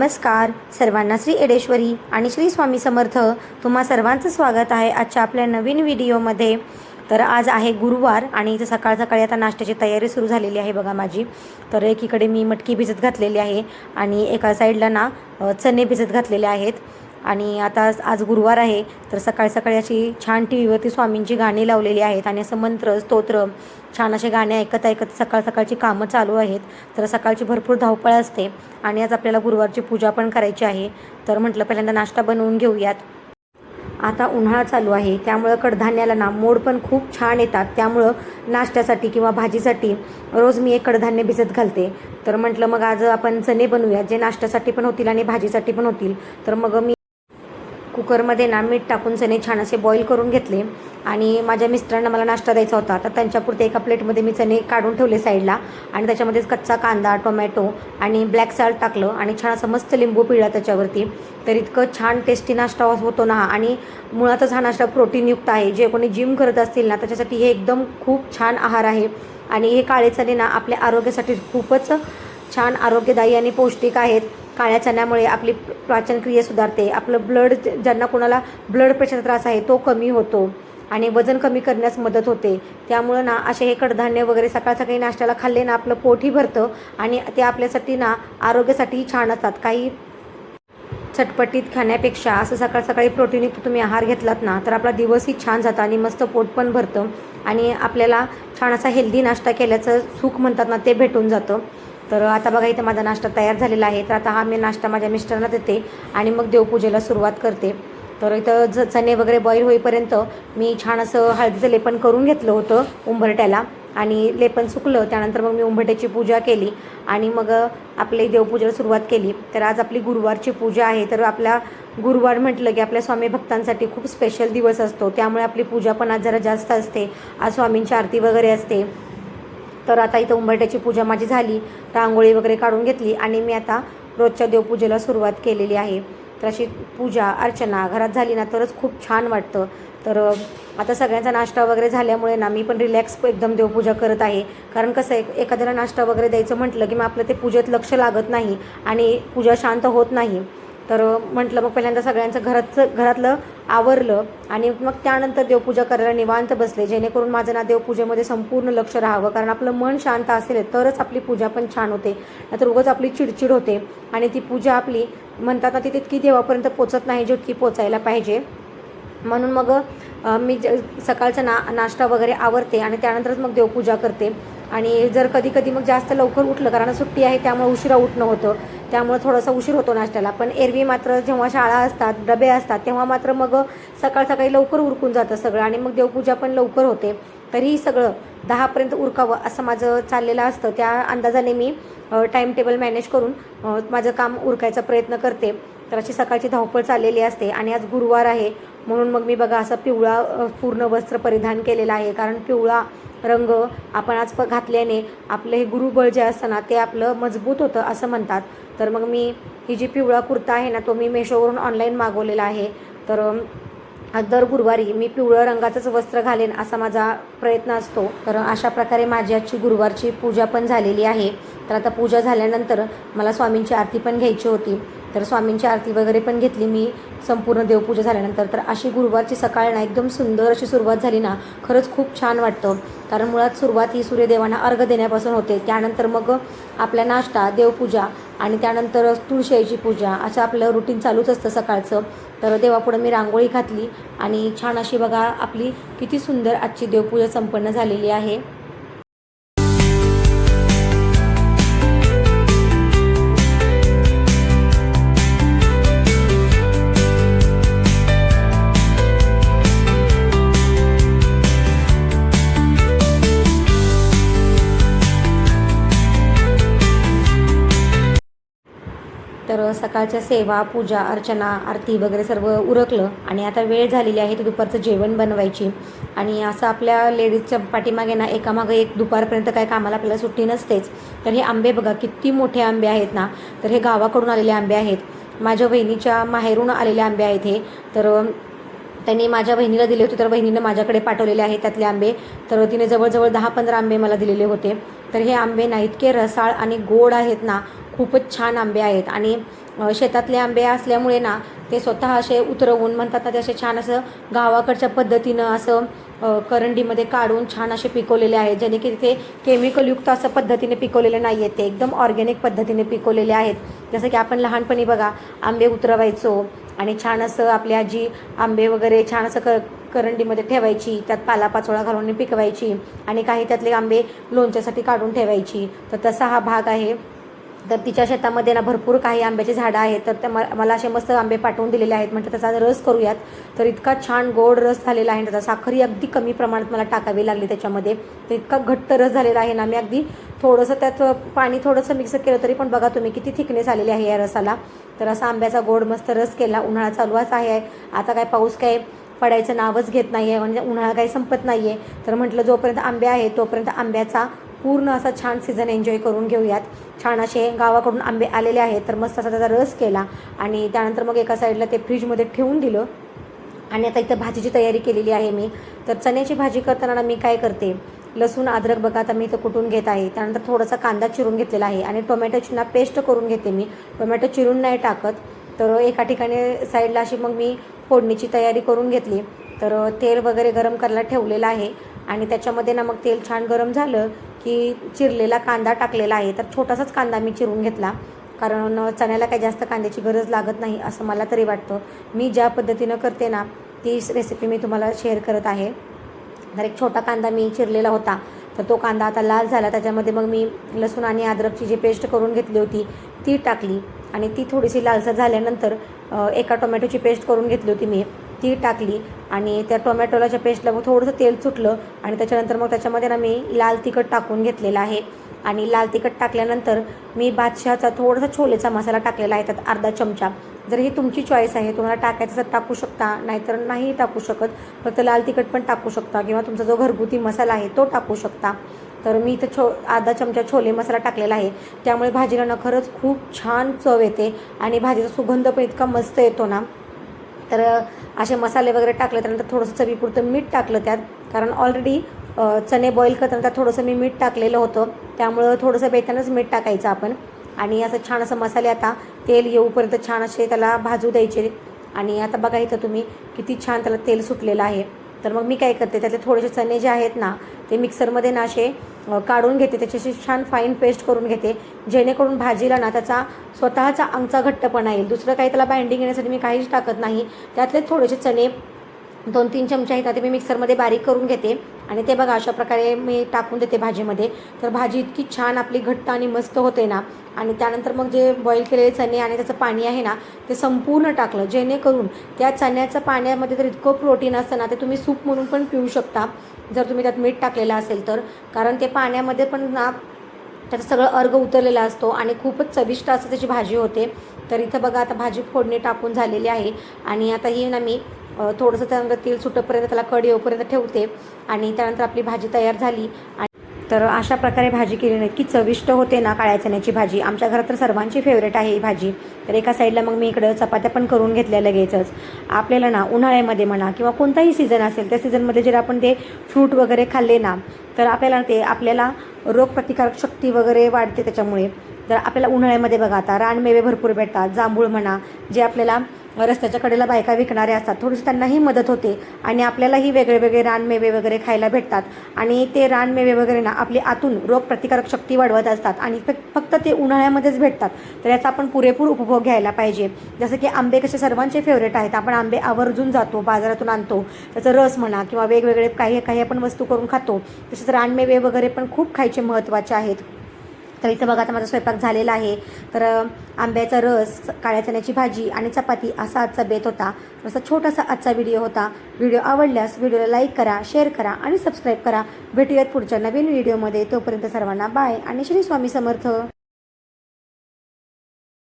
नमस्कार सर्वांना, श्री एडेश्वरी आणि श्री स्वामी समर्थ. तुम्हा सर्वांचं स्वागत आहे आजच्या आपल्या नवीन व्हिडिओमध्ये. तर आज आहे गुरुवार आणि इथं सकाळ सकाळी आता नाश्त्याची तयारी सुरू झालेली आहे बघा माझी. तर एकीकडे मी मटकी भिजत घातलेली आहे आणि एका साईडला ना चणे भिजत घातलेले आहेत. आणि आता आज गुरुवार आहे तर सकाळी सकाळी अशी छान टी व्हीवरती स्वामींची गाणी लावलेली आहेत आणि असं मंत्र स्तोत्र छान असे गाणे ऐकत ऐकत सकाळ सकाळची कामं चालू आहेत. तर सकाळची भरपूर धावपळ असते आणि आज आपल्याला गुरुवारची पूजा पण करायची आहे. तर म्हटलं पहिल्यांदा नाश्ता बनवून घेऊयात. आता उन्हाळा चालू आहे त्यामुळं कडधान्याला ना मोड पण खूप छान येतात. त्यामुळं नाश्त्यासाठी किंवा भाजीसाठी रोज मी एक कडधान्य भिजत घालते. तर म्हटलं मग आज आपण चणे बनवूया जे नाश्त्यासाठी पण होतील आणि भाजीसाठी पण होतील. तर मग मी कुकरमध्ये ना मीठ टाकून चणे छान असे बॉईल करून घेतले आणि माझ्या मिस्टरांना मला नाश्ता द्यायचा होता. तर त्यांच्यापुरते एका प्लेटमध्ये मी चणे काढून ठेवले साईडला आणि त्याच्यामध्येच कच्चा कांदा, टोमॅटो आणि ब्लॅक सॉल्ट टाकलं आणि छान असं मस्त लिंबू पिळला त्याच्यावरती. तर इतकं छान टेस्टी नाश्ता होतो ना. आणि मुळातच हा नाश्ता प्रोटीनयुक्त आहे. जे कोणी जिम करत असतील ना त्याच्यासाठी हे एकदम खूप छान आहार आहे. आणि हे काळे चणे ना आपल्या आरोग्यासाठी खूपच छान आरोग्यदायी आणि पौष्टिक आहेत. काळ्या चण्यामुळे आपली पाचनक्रिया सुधारते. आपलं ब्लड, ज्यांना कोणाला ब्लड प्रेशरचा त्रास आहे तो कमी होतो आणि वजन कमी करण्यास मदत होते. त्यामुळं ना असे हे कडधान्य वगैरे सकाळ सकाळी नाश्त्याला खाल्ले ना आपलं पोटही भरतं आणि ते आपल्यासाठी ना आरोग्यासाठीही छान असतात. काही चटपटीत खाण्यापेक्षा असं सकाळ सकाळी प्रोटीनयुक्त तुम्ही आहार घेतलात ना तर आपला दिवसही छान जातं आणि मस्त पोट पण भरतं आणि आपल्याला छान असा हेल्दी नाश्ता केल्याचं सुख म्हणतात ना ते भेटून जातं. तर आता बघा इथं माझा नाश्ता तयार झालेला आहे. तर आता हा मी नाश्ता माझ्या मिस्टरांना देते आणि मग देवपूजेला सुरुवात करते. तर इथं चणे वगैरे बॉईल होईपर्यंत मी छान असं हळदीचं लेपन करून घेतलं होतं उंबरट्याला आणि लेपन सुकलं. त्यानंतर मग मी उंबरट्याची पूजा केली आणि मग आपली देवपूजेला सुरुवात केली. तर आज आपली गुरुवारची पूजा आहे. तर आपल्या गुरुवार म्हटलं की आपल्या स्वामी भक्तांसाठी खूप स्पेशल दिवस असतो. त्यामुळे आपली पूजा पण आज जरा जास्त असते. आज स्वामींची आरती वगैरे असते. तर आता इथं उंबरट्याची पूजा माझी झाली, रांगोळी वगैरे काढून घेतली आणि मी आता रोजच्या देवपूजेला सुरुवात केलेली आहे. तर अशी पूजा अर्चना घरात झाली ना तरच खूप छान वाटतं. तर आता सगळ्यांचा नाश्ता वगैरे झाल्यामुळे ना मी पण रिलॅक्स एकदम देवपूजा करत आहे. कारण कसं आहे, एखाद्याला नाश्ता वगैरे द्यायचं म्हटलं की मग आपलं ते पूजेत लक्ष लागत नाही आणि पूजा शांत होत नाही. तर म्हटलं मग पहिल्यांदा सगळ्यांचं घरातलं आवरलं आणि मग त्यानंतर देवपूजा करायला निवांत बसले, जेणेकरून माझं ना देवपूजेमध्ये संपूर्ण लक्ष राहावं. कारण आपलं मन शांत असेल तरच आपली पूजा पण छान होते. नाहीतर उगाच आपली चिडचिड होते आणि ती पूजा आपली म्हणतात ना ती तितकी देवापर्यंत पोचत नाही जितकी पोचायला पाहिजे. म्हणून मग मी सकाळचा नाश्ता वगैरे आवरते आणि त्यानंतरच मग देवपूजा करते. आणि जर कधी कधी मग जास्त लवकर उठलं, कारण सुट्टी आहे त्यामुळे उशिरा उठणं होतं, त्यामुळे थोडासा उशीर होतो नाश्त्याला. पण एरवी मात्र जेव्हा शाळा असतात, डबे असतात तेव्हा मात्र मग सकाळ सकाळी लवकर उरकून जातं सगळं आणि मग देवपूजा पण लवकर होते. तरीही सगळं 10पर्यंत उरकावं असं माझं चाललेलं असतं. त्या अंदाजाने मी टाईम टेबल मॅनेज करून माझं काम उरकायचा प्रयत्न करते. तर अशी सकाळची धावपळ चाललेली असते. आणि आज गुरुवार आहे म्हणून मग मी बघा असं पिवळा पूर्ण वस्त्र परिधान केलेलं आहे. कारण पिवळा रंग आपण आज घातल्याने आपलं हे गुरुबळ जे असतं ना ते आपलं मजबूत होतं असं म्हणतात. तर मग मी ही जी पिवळा कुर्ता आहे ना तो मी मेशोवरून ऑनलाईन मागवलेला आहे. तर दर गुरुवारी मी पिवळं रंगाचंच वस्त्र घालेन असा माझा प्रयत्न असतो. तर अशा प्रकारे माझी आजची गुरुवारची पूजा पण झालेली आहे. तर आता पूजा झाल्यानंतर मला स्वामींची आरती पण घ्यायची होती. तर स्वामींची आरती वगैरे पण घेतली मी संपूर्ण देवपूजा झाल्यानंतर. तर अशी गुरुवारची सकाळ ना एकदम सुंदर अशी सुरुवात झाली ना खरंच खूप छान वाटतं. कारण मुळात सुरुवात ही सूर्यदेवांना अर्घ देण्यापासून होते. त्यानंतर मग आपला नाश्ता, देवपूजा आणि त्यानंतर तुळशीची पूजा असं आपलं रुटीन चालूच असतं सकाळचं. तर देवापुढं मी रांगोळी घातली आणि छान अशी बघा आपली किती सुंदर आजची देवपूजा संपन्न झालेली आहे. तर सकाळच्या सेवा, पूजा, अर्चना, आरती वगैरे सर्व उरकलं आणि आता वेळ झालेली आहे तर दुपारचं जेवण बनवायची. आणि असं आपल्या लेडीजच्या पाठीमागे ना एकामागं एक दुपारपर्यंत काय कामाला आपल्याला सुट्टी नसतेच. तर हे आंबे बघा किती मोठे आंबे आहेत ना. तर हे गावाकडून आलेले आंबे आहेत, माझ्या बहिणीच्या माहेरून आलेले आंबे आहेत हे. तर त्यांनी माझ्या बहिणीला दिले होते तर बहिणीनं माझ्याकडे पाठवलेले आहेत त्यातले आंबे. तर तिने जवळजवळ 10-15 आंबे मला दिलेले होते. तर हे आंबे ना इतके रसाळ आणि गोड आहेत ना, खूपच छान आंबे आहेत. आणि शेतातले आंबे असल्यामुळे ना ते स्वतः असे उतरवून म्हणतात ना ते असे छान असं गावाकडच्या पद्धतीनं असं करंडीमध्ये काढून छान असे पिकवलेले आहेत, ज्याने की तिथे केमिकलयुक्त असं पद्धतीने पिकवलेले नाही आहेत, ते एकदम ऑर्गॅनिक पद्धतीने पिकवलेले आहेत. जसं की आपण लहानपणी बघा आंबे उतरवायचो आणि छान असं आपली आजी आंबे वगैरे छान असं करंडीमध्ये ठेवायची, त्यात पालापाचोळा घालून पिकवायची आणि काही त्यातले आंबे लोणच्यासाठी काढून ठेवायची. तर तसा हा भाग आहे. तर तिच्या शेतामध्ये ना भरपूर काही आंब्याची झाडं आहेत, तर त्या मला असे मस्त आंबे पाठवून दिलेले आहेत. म्हटलं त्याचा रस करूयात. तर इतका छान गोड रस झालेला आहे, त्याचा साखरही अगदी कमी प्रमाणात मला टाकावी लागली त्याच्यामध्ये. तर इतका घट्ट रस झालेला आहे ना, मी अगदी थोडंसं त्यात पाणी थोडंसं मिक्स केलं तरी पण बघा तुम्ही किती थिकनेस आलेली आहे या रसाला. तर असा आंब्याचा गोड मस्त रस केला. उन्हाळा चालूच आहे, आता काय पाऊस काय पडायचं नावच घेत नाही आहे, म्हणजे उन्हाळा काही संपत नाही आहे. तर म्हटलं जोपर्यंत आंबे आहे तोपर्यंत आंब्याचा पूर्ण असा छान सीझन एन्जॉय करून घेऊयात. छान असे गावाकडून आंबे आलेले आहेत, तर मस्त असा त्याचा रस केला आणि त्यानंतर मग एका साईडला ते फ्रीजमध्ये ठेवून दिलं. आणि आता इथं भाजीची तयारी केलेली आहे मी. तर चण्याची भाजी करताना मी काय करते, लसूण अद्रक बघा आता मी इथं कुटून घेत आहे. त्यानंतर थोडासा कांदा चिरून घेतलेला आहे आणि टोमॅटोची ना पेस्ट करून घेते मी. टोमॅटो चिरून नाही टाकत. तर एका ठिकाणी साईडला अशी मग मी फोडणीची तयारी करून घेतली. तर तेल वगैरे गरम करायला ठेवलेलं आहे आणि त्याच्यामध्ये ना मग तेल छान गरम झालं की चिरलेला कांदा टाकलेला आहे. तर छोटासाच कांदा मी चिरून घेतला, कारण चण्याला काही जास्त कांद्याची गरज लागत नाही असं मला तरी वाटतं. मी ज्या पद्धतीनं करते ना ती रेसिपी मी तुम्हाला शेअर करत आहे. तर एक छोटा कांदा मी चिरलेला होता, तर तो कांदा आता लाल झाला. त्याच्यामध्ये मग मी लसूण आणि अद्रकची जी पेस्ट करून घेतली होती ती टाकली आणि ती थोडीशी लालसर झाल्यानंतर एका टोमॅटोची पेस्ट करून घेतली होती मी, ती टाकली आणि त्या टोमॅटोलाच्या पेस्टला मग थोडंसं तेल सुटलं आणि त्याच्यानंतर मग त्याच्यामध्ये ना मी लाल तिखट टाकून घेतलेलं आहे. आणि लाल तिखट टाकल्यानंतर मी बादशहाचा थोडासा छोलेचा मसाला टाकलेला आहे, त्यात अर्धा चमचा. जर ही तुमची चॉईस आहे, तुम्हाला टाकायचं तर टाकू शकता, नाहीतर नाही टाकू शकत. फक्त लाल तिखट पण टाकू शकता किंवा तुमचा जो घरगुती मसाला आहे तो टाकू शकता. तर मी इथं अर्धा चमचा छोले मसाला टाकलेला आहे, त्यामुळे भाजीला ना खरंच खूप छान चव येते आणि भाजीचा सुगंध पण इतका मस्त येतो ना. तर असे मसाले वगैरे टाकले, त्यानंतर थोडंसं चवीपुरतं मीठ टाकलं त्यात, कारण ऑलरेडी चणे बॉईल करताना त्यात थोडंसं मी मीठ टाकलेलं होतं, त्यामुळं थोडंसं बेतानंच मीठ टाकायचं आपण. आणि असं छान असं मसाले आता तेल येऊपर्यंत छान असे त्याला भाजू द्यायचे. आणि आता बघा इथं तुम्ही किती छान त्याला तेल सुटलेलं आहे. तर मग मी काय करते, त्यातले थोडेसे चणे जे आहेत ना ते मिक्सरमध्ये ना असे काढून घेते, त्याच्याशी छान फाईन पेस्ट करून घेते, जेणेकरून भाजीला ना त्याचा स्वतःचा अंगचा घट्टपणा येईल. दुसरं काही त्याला बाइंडिंग येण्यासाठी मी काहीच टाकत नाही. त्यातले थोडेसे चणे 2-3 चमचे आहेत ते मी मिक्सरमध्ये बारीक करून घेते आणि ते बघा अशा प्रकारे मी टाकून देते भाजीमध्ये. तर भाजी इतकी छान आपली घट्ट आणि मस्त होते ना. आणि त्यानंतर मग जे बॉईल केलेले चणे आणि त्याचं पाणी आहे ना ते संपूर्ण टाकलं, जेणेकरून त्या चण्याचं पाण्यामध्ये तर इतकं प्रोटीन असतं ना, ते तुम्ही सूप म्हणून पण पिऊ शकता जर तुम्ही त्यात मीठ टाकलेलं असेल तर. कारण ते पाण्यामध्ये पण ना त्याचं सगळं अर्ग उतरलेला असतो आणि खूपच चविष्ट असं त्याची भाजी होते. तर इथं बघा आता भाजी फोडणी टाकून झालेली आहे आणि आता ही ना मी थोडंसं त्यानंतर तेल सुटेपर्यंत त्याला कढी येऊपर्यंत ठेवते आणि त्यानंतर आपली भाजी तयार झाली. तर अशा प्रकारे भाजी केली इतकी चविष्ट होते ना काळ्या चण्याची भाजी. आमच्या घरात तर सर्वांची फेवरेट आहे ही भाजी. तर एका साईडला मग मी इकडं चपात्या पण करून घेतल्या लगेचच. आपल्याला ना उन्हाळ्यामध्ये म्हणा किंवा कोणताही सीझन असेल त्या सीझनमध्ये जर आपण ते फ्रूट वगैरे खाल्ले ना तर आपल्याला रोगप्रतिकारक शक्ती वगैरे वाढते त्याच्यामुळे. तर आपल्याला उन्हाळ्यामध्ये बघा आता रानमेवे भरपूर भेटतात. जांभूळ म्हणा, जे आपल्याला रस्त्याच्या कडेला बायका विकणारे असतात, थोडीशी त्यांनाही मदत होते आणि आपल्यालाही वेगळे वेगळे रानमेवे वगैरे खायला भेटतात. आणि ते रानमेवे वगैरे ना आपली आतून रोगप्रतिकारक शक्ती वाढवत असतात आणि फक्त ते उन्हाळ्यामध्येच भेटतात. तर याचा आपण पुरेपूर उपभोग घ्यायला पाहिजे. जसं की आंबे कसे सर्वांचे फेवरेट आहेत, आपण आंबे आवर्जून जातो बाजारातून आणतो, त्याचं रस म्हणा किंवा वेगवेगळे काही आपण वस्तू करून खातो. तसेच रानमेवे वगैरे पण खूप खायचे महत्त्वाचे आहेत. तर इथं बघा आता माझा स्वयंपाक झालेला आहे. तर आंब्याचा रस, काळ्या चण्याची भाजी आणि चपाती असा आजचा बेत होता. असा छोटासा आजचा व्हिडिओ होता. व्हिडिओ आवडल्यास व्हिडिओला लाईक करा, शेअर करा आणि सबस्क्राईब करा. भेटूयात पुढच्या नवीन व्हिडिओमध्ये. तोपर्यंत सर्वांना बाय आणि श्री स्वामी समर्थ.